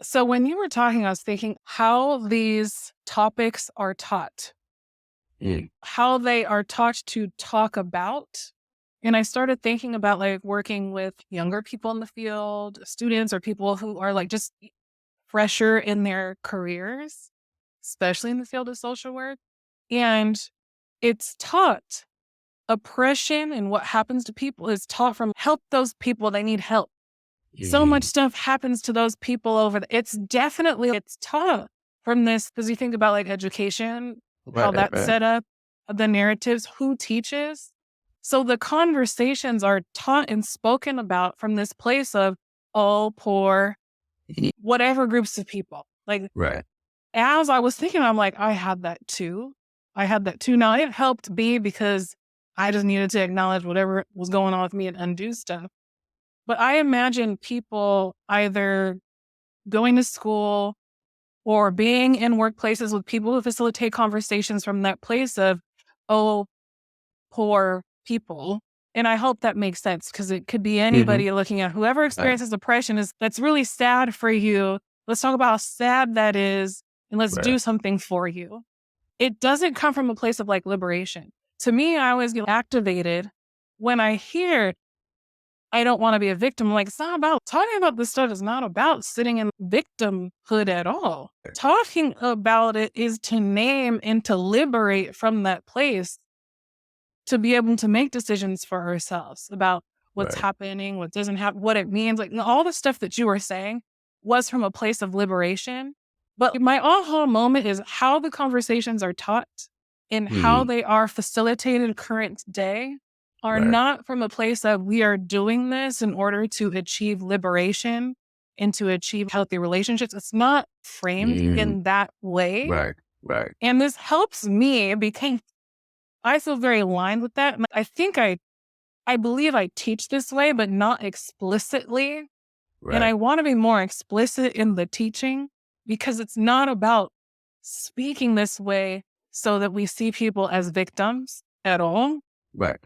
So when you were talking, I was thinking how these topics are taught, Mm. how they are taught to talk about. And I started thinking about like working with younger people in the field, students or people who are like just fresher in their careers, especially in the field of social work. And it's taught oppression and what happens to people is taught from help those people, they need help. So much Mm. stuff happens to those people it's taught from this because you think about like education, how Right, that's right. set up, the narratives, who teaches. So the conversations are taught and spoken about from this place of all poor, Mhm. whatever groups of people. Like Right. as I was thinking, I'm like, I had that too. I had that too. Now it helped me because I just needed to acknowledge whatever was going on with me and undo stuff. But I imagine people either going to school or being in workplaces with people who facilitate conversations from that place of, oh, poor people. And I hope that makes sense because it could be Mhm. anybody looking at whoever Right, experiences depression is that's really sad for you. Let's talk about how sad that is and let's right. do something for you. It doesn't come from a place of like liberation. To me, I always get activated when I hear I don't want to be a victim. Like, it's not about talking about this stuff is not about sitting in victimhood at all. Talking about it is to name and to liberate from that place to be able to make decisions for ourselves about what's Right. happening, what doesn't happen, what it means. Like all the stuff that you were saying was from a place of liberation. But my aha moment is how the conversations are taught and how Mhm. they are facilitated current day are Right. not from a place of we are doing this in order to achieve liberation and to achieve healthy relationships. It's not framed Mhm. in that way. Right, right, And this helps me because I feel very aligned with that. And I believe I teach this way, but not explicitly. And right. I want to be more explicit in the teaching because it's not about speaking this way so that we see people as victims at all. Right.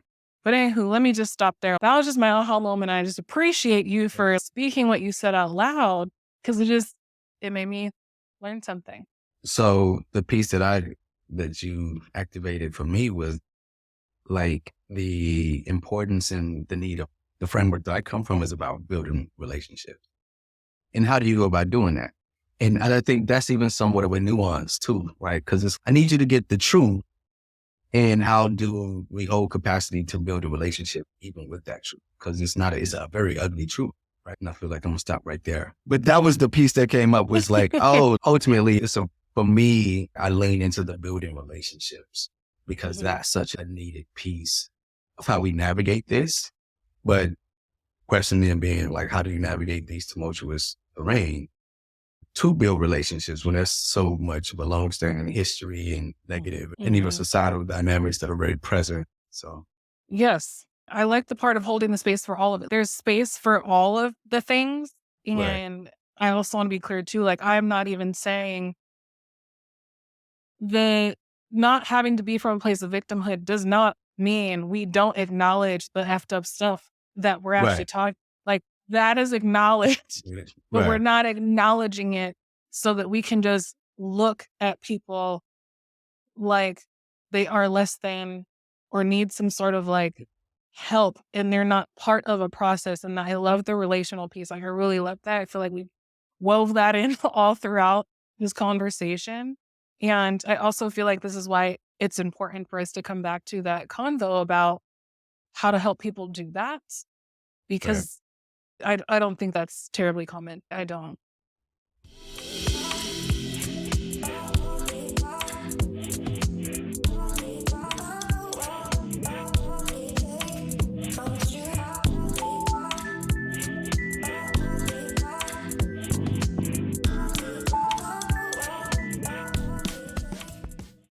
But anywho, let me just stop there. That was just my aha moment. I just appreciate you for speaking what you said out loud because it made me learn something. So the piece that you activated for me was like the importance and the need of the framework that I come from is about building relationships. And how do you go about doing that? And I think that's even somewhat of a nuance too, right? Because I need you to get the truth. And how do we hold capacity to build a relationship even with that truth? Because it's a very ugly truth, right? And I feel like I'm gonna stop right there. But that was the piece that came up was like, oh, ultimately, for me, I lean into the building relationships because Mhm. that's such a needed piece of how we navigate this. But question then being like, how do you navigate these tumultuous terrain to build relationships when there's so much of a long-standing history and negative and even Mhm. societal dynamics that are very present. So, Yes. I like the part of holding the space for all of it. There's space for all of the things. right, And I also want to be clear too, like I'm not even saying that not having to be from a place of victimhood does not mean we don't acknowledge the effed up stuff that we're actually right, talking. Like that is acknowledged, but we're right, not acknowledging it so that we can just look at people like they are less than or need some sort of like help and they're not part of a process. And I love the relational piece. Like I really love that. I feel like we wove that in all throughout this conversation. And I also feel like this is why it's important for us to come back to that convo about how to help people do that right. because I don't think that's terribly common. I don't.